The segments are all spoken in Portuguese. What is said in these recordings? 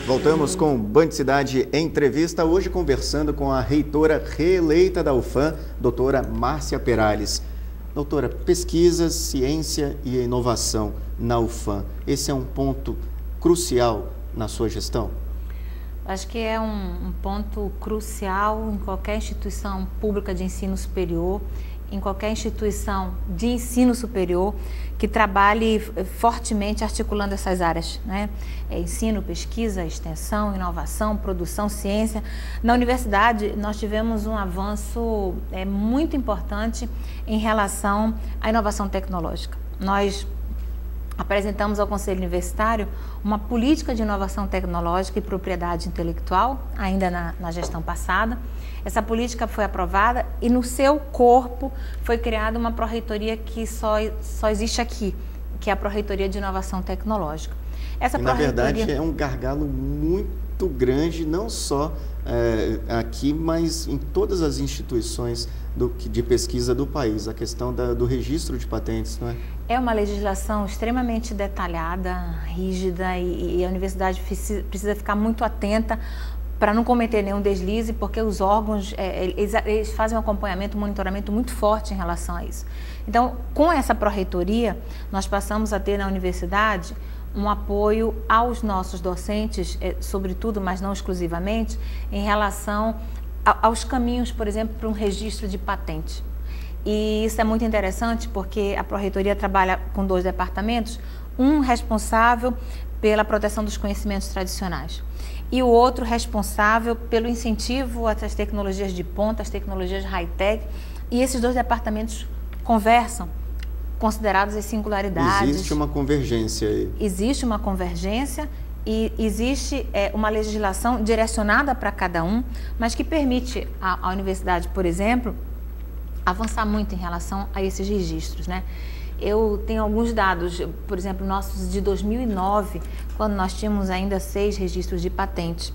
Voltamos com Band Cidade Entrevista, hoje conversando com a reitora reeleita da UFAM, doutora Márcia Perales. Doutora, pesquisa, ciência e inovação na UFAM, esse é um ponto crucial na sua gestão? Acho que é um ponto crucial em qualquer instituição pública de ensino superior, em qualquer instituição de ensino superior que trabalhe fortemente articulando essas áreas, né? Ensino, pesquisa, extensão, inovação, produção, ciência. Na universidade, nós tivemos um avanço muito importante em relação à inovação tecnológica. Nós apresentamos ao Conselho Universitário uma política de inovação tecnológica e propriedade intelectual, ainda na gestão passada. Essa política foi aprovada e no seu corpo foi criada uma pró-reitoria que só existe aqui, que é a Pró-Reitoria de Inovação Tecnológica. Essa na verdade, é um gargalo muito grande, não só aqui, mas em todas as instituições de pesquisa do país, a questão do registro de patentes, não é? É uma legislação extremamente detalhada, rígida, e a universidade precisa ficar muito atenta para não cometer nenhum deslize, porque os órgãos, eles fazem um acompanhamento, um monitoramento muito forte em relação a isso. Então, com essa pró-reitoria, nós passamos a ter na universidade um apoio aos nossos docentes, sobretudo, mas não exclusivamente, em relação aos caminhos, por exemplo, para um registro de patente. E isso é muito interessante porque a pró-reitoria trabalha com 2 departamentos, um responsável pela proteção dos conhecimentos tradicionais e o outro responsável pelo incentivo às tecnologias de ponta, às tecnologias high-tech, e esses 2 departamentos conversam, considerados as singularidades. Existe uma convergência aí. Existe uma convergência e existe uma legislação direcionada para cada um, mas que permite à universidade, por exemplo, avançar muito em relação a esses registros, né? Eu tenho alguns dados, por exemplo, nossos de 2009, quando nós tínhamos ainda 6 registros de patentes.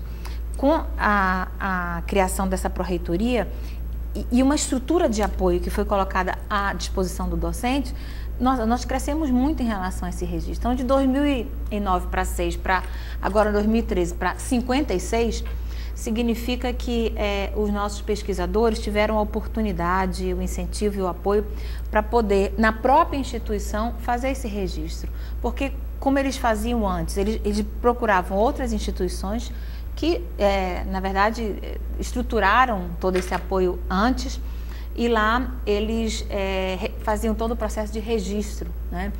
Com a criação dessa pró-reitoria e uma estrutura de apoio que foi colocada à disposição do docente, nós crescemos muito em relação a esse registro. Então, de 2009 para 6, para agora 2013 para 56, significa que os nossos pesquisadores tiveram a oportunidade, o incentivo e o apoio para poder, na própria instituição, fazer esse registro. Porque, como eles faziam antes, eles procuravam outras instituições que, na verdade, estruturaram todo esse apoio antes, e lá eles faziam todo o processo de registro, né?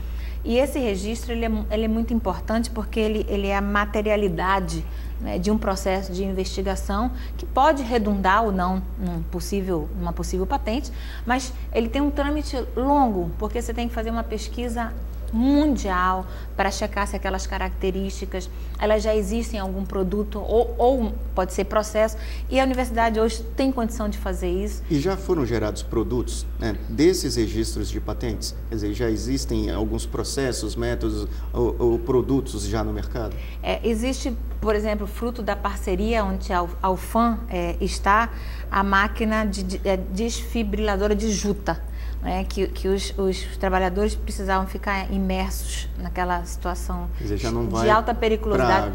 E esse registro ele é muito importante porque ele é a materialidade, né, de um processo de investigação que pode redundar ou não numa possível patente, mas ele tem um trâmite longo, porque você tem que fazer uma pesquisa mundial para checar se aquelas características elas já existem em algum produto ou pode ser processo, e a universidade hoje tem condição de fazer isso. E já foram gerados produtos, né, desses registros de patentes? Quer dizer, já existem alguns processos, métodos ou produtos já no mercado? Existe, por exemplo, fruto da parceria onde a UFAM está, a máquina desfibriladora de Juta, né, que os trabalhadores precisavam ficar imersos naquela situação de alta periculosidade.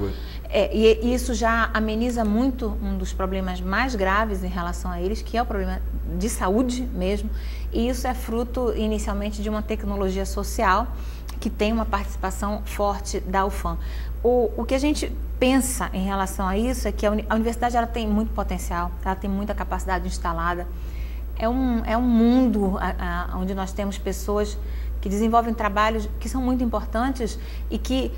E isso já ameniza muito um dos problemas mais graves em relação a eles, que é o problema de saúde mesmo, e isso é fruto inicialmente de uma tecnologia social que tem uma participação forte da UFAM. O que a gente pensa em relação a isso é que a universidade ela tem muito potencial, ela tem muita capacidade instalada. É um mundo onde nós temos pessoas que desenvolvem trabalhos que são muito importantes e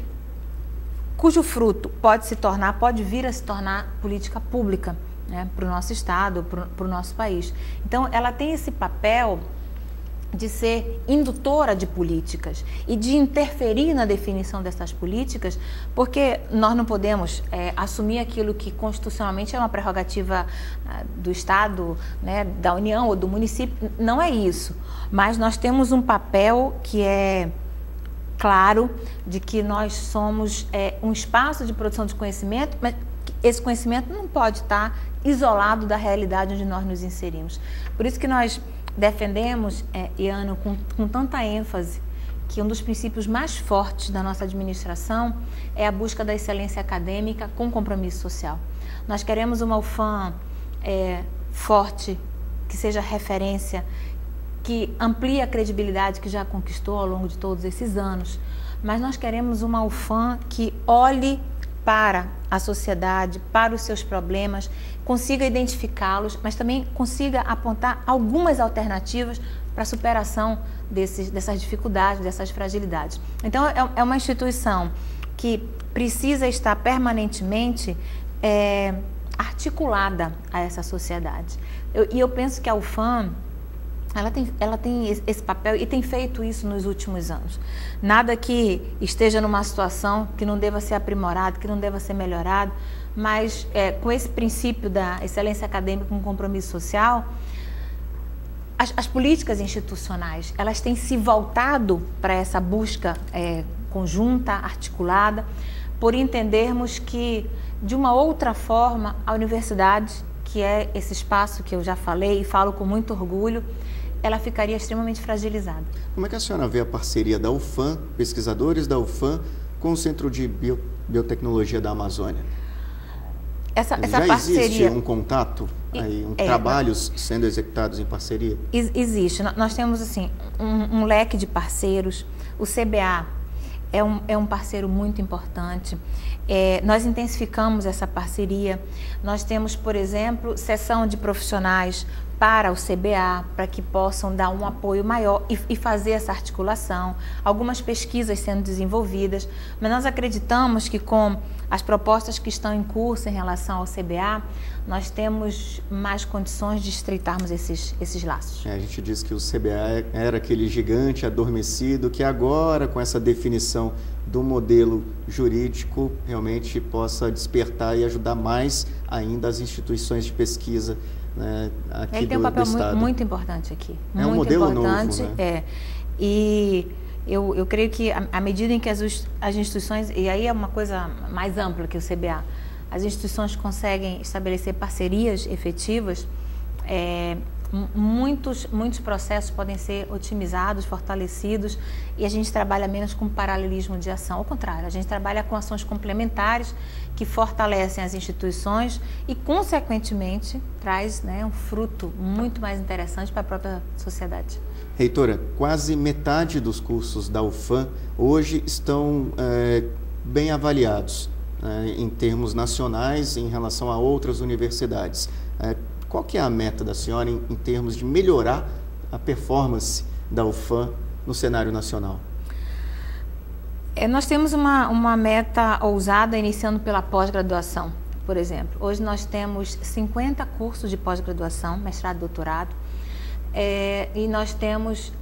cujo fruto pode vir a se tornar política pública, né, para o nosso estado, para o nosso país. Então, ela tem esse papel de ser indutora de políticas e de interferir na definição dessas políticas, porque nós não podemos assumir aquilo que constitucionalmente é uma prerrogativa do Estado, né, da União ou do município. Não é isso, mas nós temos um papel que é claro de que nós somos um espaço de produção de conhecimento, mas esse conhecimento não pode estar isolado da realidade onde nós nos inserimos. Por isso que nós defendemos, Iano, com tanta ênfase, que um dos princípios mais fortes da nossa administração é a busca da excelência acadêmica com compromisso social. Nós queremos uma UFAM forte, que seja referência, que amplie a credibilidade que já conquistou ao longo de todos esses anos, mas nós queremos uma UFAM que olhe para a sociedade, para os seus problemas, consiga identificá-los, mas também consiga apontar algumas alternativas para a superação dessas dificuldades, dessas fragilidades. Então, é uma instituição que precisa estar permanentemente articulada a essa sociedade. E eu penso que a UFAM, ela tem esse papel e tem feito isso nos últimos anos. Nada que esteja numa situação que não deva ser aprimorado, que não deva ser melhorado, mas com esse princípio da excelência acadêmica com compromisso social, as políticas institucionais, elas têm se voltado para essa busca conjunta, articulada, por entendermos que, de uma outra forma, a universidade, que é esse espaço que eu já falei e falo com muito orgulho, ela ficaria extremamente fragilizada. Como é que a senhora vê a parceria da UFAM, pesquisadores da UFAM, com o Centro de Biotecnologia da Amazônia? Essa Já parceria... existe um contato, trabalhos sendo executados em parceria? Existe. Nós temos assim, um leque de parceiros. O CBA é um parceiro muito importante. Nós intensificamos essa parceria. Nós temos, por exemplo, sessão de profissionais para o CBA, para que possam dar um apoio maior e fazer essa articulação. Algumas pesquisas sendo desenvolvidas, mas nós acreditamos que com as propostas que estão em curso em relação ao CBA, nós temos mais condições de estreitarmos esses laços. A gente diz que o CBA era aquele gigante adormecido que agora, com essa definição do modelo jurídico, realmente possa despertar e ajudar mais ainda as instituições de pesquisa, né, aqui Ele tem um papel muito importante aqui. É um modelo novo, né? E eu creio que à medida em que as instituições, e aí é uma coisa mais ampla que o CBA, as instituições conseguem estabelecer parcerias efetivas, muitos processos podem ser otimizados, fortalecidos, e a gente trabalha menos com paralelismo de ação. Ao contrário, a gente trabalha com ações complementares que fortalecem as instituições e, consequentemente, traz, né, um fruto muito mais interessante para a própria sociedade. Reitora, quase metade dos cursos da UFAM hoje estão bem avaliados em termos nacionais em relação a outras universidades. Qual que é a meta da senhora em termos de melhorar a performance da UFAM no cenário nacional? Nós temos uma meta ousada iniciando pela pós-graduação, por exemplo. Hoje nós temos 50 cursos de pós-graduação, mestrado e doutorado, e nós temos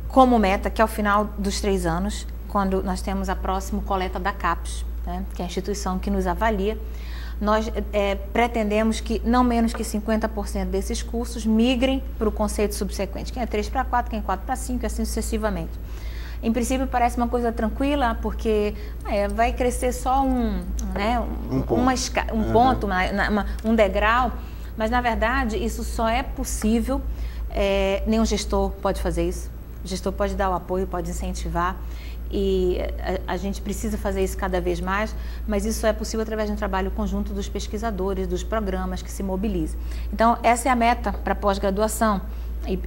como meta que ao final dos 3 anos, quando nós temos a próxima coleta da CAPES, né, que é a instituição que nos avalia, nós pretendemos que não menos que 50% desses cursos migrem para o conceito subsequente, quem é 3 para 4, quem é 4 para 5 e assim sucessivamente. Em princípio parece uma coisa tranquila, porque vai crescer só um ponto, um degrau, mas na verdade isso só é possível, nenhum gestor pode fazer isso, o gestor pode dar o apoio, pode incentivar, e a gente precisa fazer isso cada vez mais, mas isso é possível através de um trabalho conjunto dos pesquisadores, dos programas que se mobilizam. Então, essa é a meta para pós-graduação,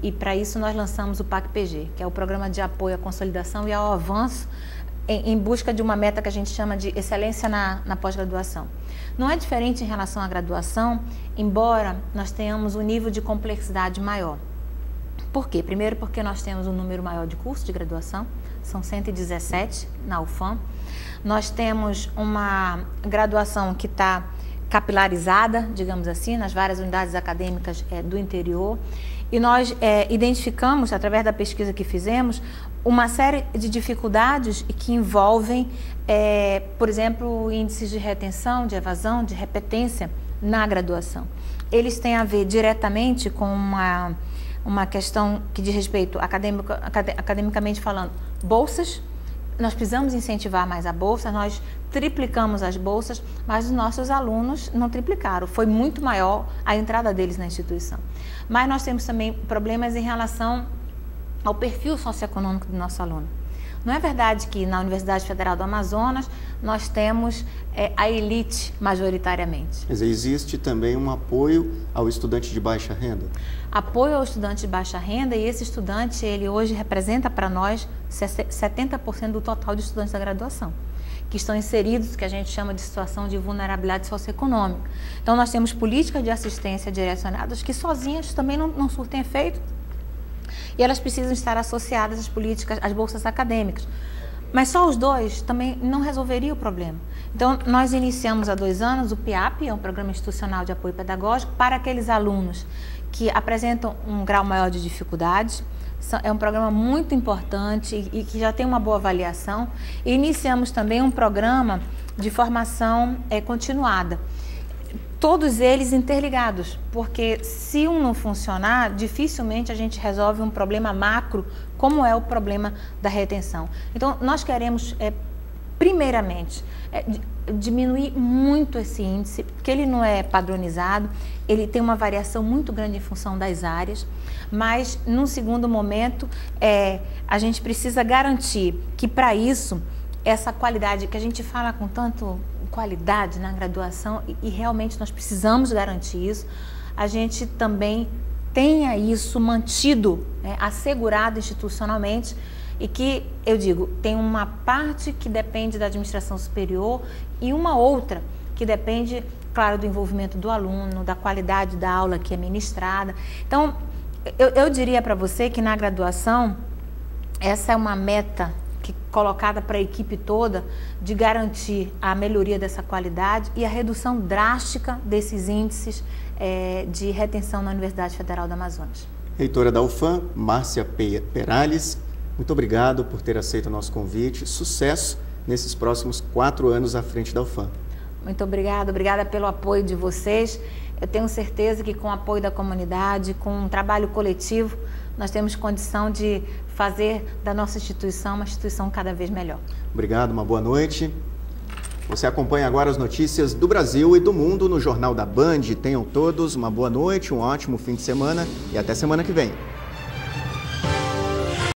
e para isso nós lançamos o PAC-PG, que é o Programa de Apoio à Consolidação e ao Avanço, em busca de uma meta que a gente chama de excelência na pós-graduação. Não é diferente em relação à graduação, embora nós tenhamos um nível de complexidade maior. Por quê? Primeiro porque nós temos um número maior de cursos de graduação, são 117 na UFAM. Nós temos uma graduação que está capilarizada, digamos assim, nas várias unidades acadêmicas do interior. E nós identificamos, através da pesquisa que fizemos, uma série de dificuldades que envolvem, por exemplo, índices de retenção, de evasão, de repetência na graduação. Eles têm a ver diretamente com uma questão que diz respeito, academicamente falando, bolsas. Nós precisamos incentivar mais a bolsa, nós triplicamos as bolsas, mas os nossos alunos não triplicaram, foi muito maior a entrada deles na instituição. Mas nós temos também problemas em relação ao perfil socioeconômico do nosso aluno. Não é verdade que na Universidade Federal do Amazonas nós temos a elite majoritariamente. Mas existe também um apoio ao estudante de baixa renda? Apoio ao estudante de baixa renda, e esse estudante, ele hoje representa para nós 70% do total de estudantes da graduação, que estão inseridos, que a gente chama de situação de vulnerabilidade socioeconômica. Então nós temos políticas de assistência direcionadas que sozinhas também não surtem efeito, e elas precisam estar associadas às políticas, às bolsas acadêmicas. Mas só os dois também não resolveria o problema. Então, nós iniciamos há 2 anos o PIAP, é um Programa Institucional de Apoio Pedagógico, para aqueles alunos que apresentam um grau maior de dificuldade. É um programa muito importante e que já tem uma boa avaliação. E iniciamos também um programa de formação continuada. Todos eles interligados, porque se um não funcionar, dificilmente a gente resolve um problema macro, como é o problema da retenção. Então, nós queremos, primeiramente, diminuir muito esse índice, porque ele não é padronizado, ele tem uma variação muito grande em função das áreas, mas, num segundo momento, a gente precisa garantir que, para isso, essa qualidade que a gente fala com tanto qualidade na graduação, e realmente nós precisamos garantir isso, a gente também tenha isso mantido, assegurado institucionalmente, e que, eu digo, tem uma parte que depende da administração superior e uma outra que depende, claro, do envolvimento do aluno, da qualidade da aula que é ministrada. Então, eu diria para você que na graduação, essa é uma meta colocada para a equipe toda, de garantir a melhoria dessa qualidade e a redução drástica desses índices de retenção na Universidade Federal do Amazonas. Reitora da UFAM, Márcia Perales, muito obrigado por ter aceito o nosso convite. Sucesso nesses próximos 4 anos à frente da UFAM. Muito obrigada pelo apoio de vocês. Eu tenho certeza que com o apoio da comunidade, com um trabalho coletivo, nós temos condição de fazer da nossa instituição uma instituição cada vez melhor. Obrigado, uma boa noite. Você acompanha agora as notícias do Brasil e do mundo no Jornal da Band. Tenham todos uma boa noite, um ótimo fim de semana e até semana que vem.